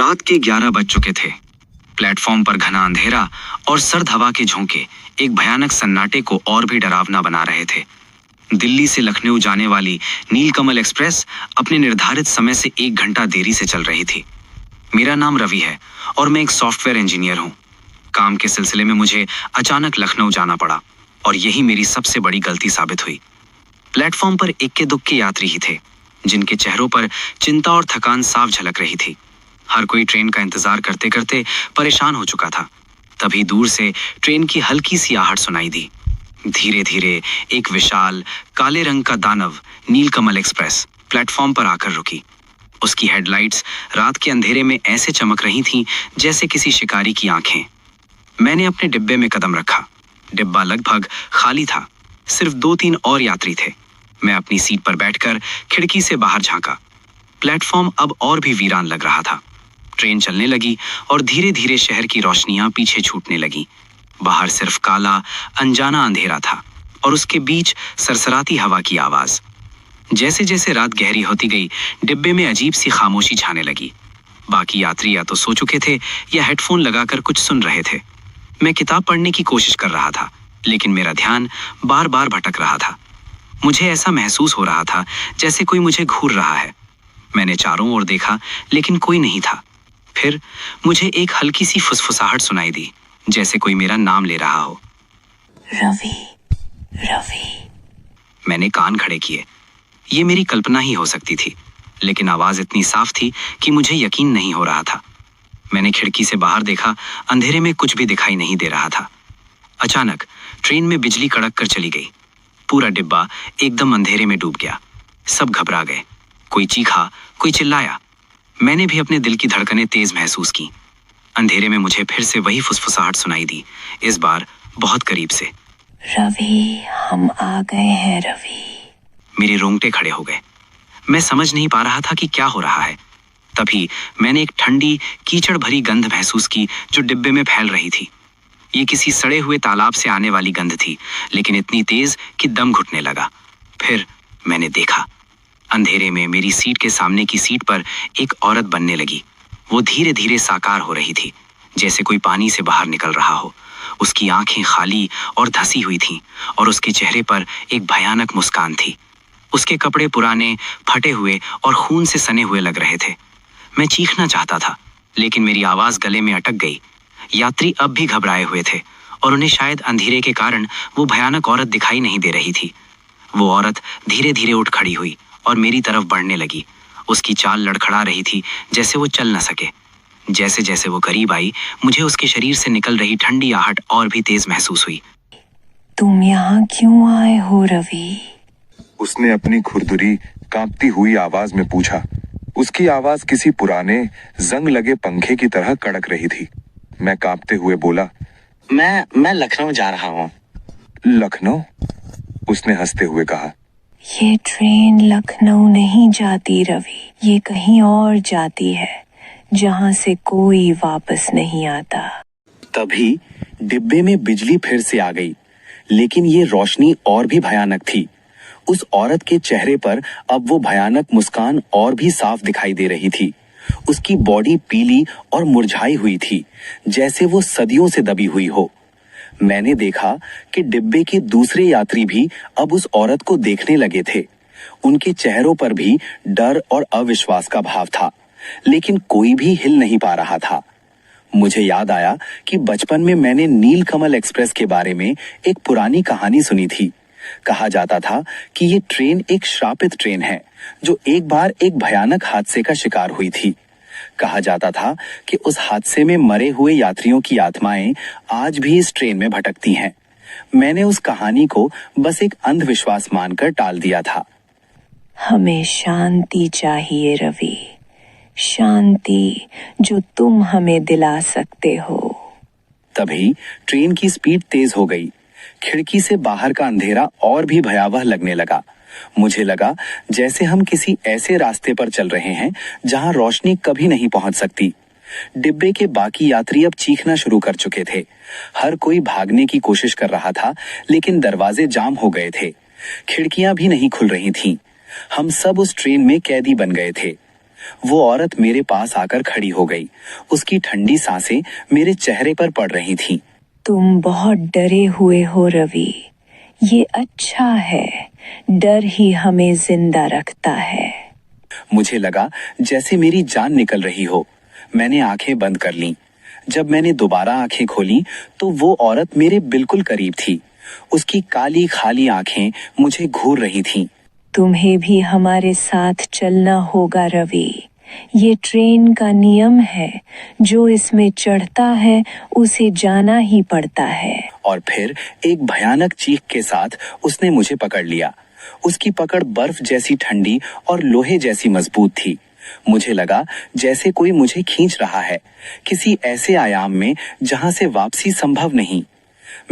रात के 11 बज चुके थे। प्लेटफॉर्म पर घना अंधेरा और सर्द हवा के झोंके एक भयानक सन्नाटे को और भी डरावना बना रहे थे। दिल्ली से लखनऊ जाने वाली नीलकमल एक्सप्रेस अपने निर्धारित समय से 1 घंटा देरी से चल रही थी। मेरा नाम रवि है और मैं एक सॉफ्टवेयर इंजीनियर हूँ। काम के सिलसिले में मुझे अचानक लखनऊ जाना पड़ा और यही मेरी सबसे बड़ी गलती साबित हुई। प्लेटफॉर्म पर इक्के दुक्के यात्री ही थे, जिनके चेहरों पर चिंता और थकान साफ झलक रही थी। हर कोई ट्रेन का इंतजार करते करते परेशान हो चुका था। तभी दूर से ट्रेन की हल्की सी आहट सुनाई दी। धीरे धीरे एक विशाल काले रंग का दानव नीलकमल एक्सप्रेस प्लेटफॉर्म पर आकर रुकी। उसकी हेडलाइट्स रात के अंधेरे में ऐसे चमक रही थीं जैसे किसी शिकारी की आंखें। मैंने अपने डिब्बे में कदम रखा। डिब्बा लगभग खाली था, सिर्फ 2-3 और यात्री थे। मैं अपनी सीट पर बैठकर खिड़की से बाहर झांका। प्लेटफॉर्म अब और भी वीरान लग रहा था। ट्रेन चलने लगी और धीरे धीरे शहर की रोशनियां पीछे छूटने लगी। बाहर सिर्फ काला अनजाना अंधेरा था और उसके बीच सरसराती हवा की आवाज। जैसे जैसे रात गहरी होती गई, डिब्बे में अजीब सी खामोशी छाने लगी। बाकी यात्री या तो सो चुके थे या हेडफोन लगाकर कुछ सुन रहे थे। मैं किताब पढ़ने की कोशिश कर रहा था, लेकिन मेरा ध्यान बार बार भटक रहा था। मुझे ऐसा महसूस हो रहा था जैसे कोई मुझे घूर रहा है। मैंने चारों ओर देखा, लेकिन कोई नहीं था। फिर मुझे एक हल्की सी फुसफुसाहट सुनाई दी, जैसे कोई मेरा नाम ले रहा हो। रवि, रवि। मैंने कान खड़े किए। ये मेरी कल्पना ही हो सकती थी, लेकिन आवाज इतनी साफ थी कि मुझे यकीन नहीं हो रहा था। मैंने खिड़की से बाहर देखा। अंधेरे में कुछ भी दिखाई नहीं दे रहा था। अचानक ट्रेन में बिजली कड़क कर चली गई। पूरा डिब्बा एकदम अंधेरे में डूब गया। सब घबरा गए। कोई चीखा, कोई चिल्लाया। मैंने भी अपने दिल की धड़कनें तेज महसूस की। अंधेरे में मुझे फिर से वही फुसफुसाहट सुनाई दी, इस बार बहुत करीब से। रवि, हम आ गए हैं रवि। मेरे रोंगटे खड़े हो गए। मैं समझ नहीं पा रहा था कि क्या हो रहा है। तभी मैंने एक ठंडी कीचड़ भरी गंध महसूस की जो डिब्बे में फैल रही थी। ये किसी सड़े हुए तालाब से आने वाली गंध थी, लेकिन इतनी तेज कि दम घुटने लगा। फिर मैंने देखा, अंधेरे में मेरी सीट के सामने की सीट पर एक औरत बनने लगी। वो धीरे धीरे साकार हो रही थी, जैसे कोई पानी से बाहर निकल रहा हो। उसकी आंखें खाली और धसी हुई थीं और उसके चेहरे पर एक भयानक मुस्कान थी। उसके कपड़े पुराने, फटे हुए और खून से सने हुए लग रहे थे। मैं चीखना चाहता था, लेकिन मेरी आवाज गले में अटक गई। यात्री अब भी घबराए हुए थे और उन्हें शायद अंधेरे के कारण वो भयानक औरत दिखाई नहीं दे रही थी। वो औरत धीरे धीरे उठ खड़ी हुई और मेरी तरफ बढ़ने लगी। उसकी चाल लड़खड़ा रही थी, जैसे वो चल न सके। जैसे जैसे वो करीब आई, मुझे उसके शरीर से निकल रही ठंडी आहट और भी तेज महसूस हुई। तुम यहाँ क्यों आए हो रवि? उसने अपनी खुरदुरी कांपती हुई आवाज में पूछा। उसकी आवाज किसी पुराने जंग लगे पंखे की तरह कड़क रही थी। मैं कांपते हुए बोला, मैं लखनऊ जा रहा हूँ। लखनऊ? उसने हंसते हुए कहा। ये ट्रेन लखनऊ नहीं जाती रवि, ये कहीं और जाती है, जहाँ से कोई वापस नहीं आता। तभी डिब्बे में बिजली फिर से आ गई, लेकिन ये रोशनी और भी भयानक थी। उस औरत के चेहरे पर अब वो भयानक मुस्कान और भी साफ दिखाई दे रही थी। उसकी बॉडी पीली और मुरझाई हुई थी, जैसे वो सदियों से दबी हुई हो। मैंने देखा कि डिब्बे के दूसरे यात्री भी अब उस औरत को देखने लगे थे। उनके चेहरों पर भी डर और अविश्वास का भाव था, लेकिन कोई भी हिल नहीं पा रहा था। मुझे याद आया कि बचपन में मैंने नीलकमल एक्सप्रेस के बारे में एक पुरानी कहानी सुनी थी। कहा जाता था कि ये ट्रेन एक श्रापित ट्रेन है जो एक बार एक भयानक हादसे का शिकार हुई थी। कहा जाता था कि उस हादसे में मरे हुए यात्रियों की आत्माएं आज भी इस ट्रेन में भटकती हैं। मैंने उस कहानी को बस एक अंधविश्वास मानकर टाल दिया था। हमें शांति चाहिए रवि, शांति जो तुम हमें दिला सकते हो। तभी ट्रेन की स्पीड तेज हो गई। खिड़की से बाहर का अंधेरा और भी भयावह लगने लगा। मुझे लगा जैसे हम किसी ऐसे रास्ते पर चल रहे हैं जहां रोशनी कभी नहीं पहुंच सकती। डिब्बे के बाकी यात्री अब चीखना शुरू कर चुके थे। हर कोई भागने की कोशिश कर रहा था, लेकिन दरवाजे जाम हो गए थे। खिड़कियां भी नहीं खुल रही थीं। हम सब उस ट्रेन में कैदी बन गए थे। वो औरत मेरे पास आकर खड़ी हो गई। उसकी ठंडी सांसें मेरे चेहरे पर पड़ रही थीं। तुम बहुत डरे हुए हो रवि। ये अच्छा है। डर ही हमें जिंदा रखता है। मुझे लगा जैसे मेरी जान निकल रही हो। मैंने आंखें बंद कर लीं। जब मैंने दोबारा आंखें खोली तो वो औरत मेरे बिल्कुल करीब थी। उसकी काली खाली आंखें मुझे घूर रही थीं। तुम्हें भी हमारे साथ चलना होगा रवि। ये ट्रेन का नियम है। जो इसमें चढ़ता है उसे जाना ही पड़ता है। और फिर एक भयानक चीख के साथ उसने मुझे पकड़ लिया। उसकी पकड़ बर्फ जैसी ठंडी और लोहे जैसी मजबूत थी। मुझे लगा जैसे कोई मुझे खींच रहा है, किसी ऐसे आयाम में जहां से वापसी संभव नहीं।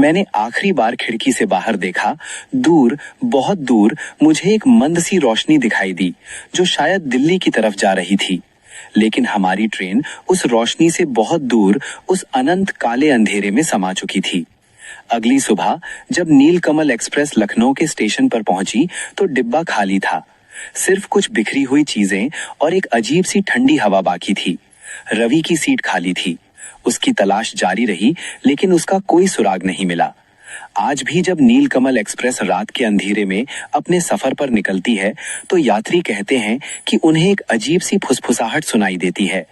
मैंने आखिरी बार खिड़की से बाहर देखा। दूर, बहुत दूर मुझे एक मंद सी रोशनी दिखाई दी जो शायद दिल्ली की तरफ जा रही थी। लेकिन हमारी ट्रेन उस रोशनी से बहुत दूर उस अनंत काले अंधेरे में समा चुकी थी। अगली सुबह जब नीलकमल एक्सप्रेस लखनऊ के स्टेशन पर पहुंची तो डिब्बा खाली था। सिर्फ कुछ बिखरी हुई चीजें और एक अजीब सी ठंडी हवा बाकी थी। रवि की सीट खाली थी। उसकी तलाश जारी रही लेकिन उसका कोई सुराग नहीं मिला। आज भी जब नीलकमल एक्सप्रेस रात के अंधेरे में अपने सफर पर निकलती है तो यात्री कहते हैं कि उन्हें एक अजीब सी फुसफुसाहट सुनाई देती है।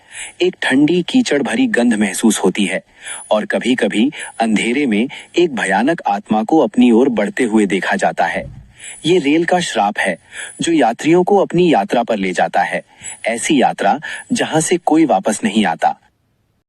एक ठंडी कीचड़ भरी गंध महसूस होती है और कभी कभी अंधेरे में एक भयानक आत्मा को अपनी ओर बढ़ते हुए देखा जाता है। ये रेल का श्राप है जो यात्रियों को अपनी यात्रा पर ले जाता है। ऐसी यात्रा जहां से कोई वापस नहीं आता।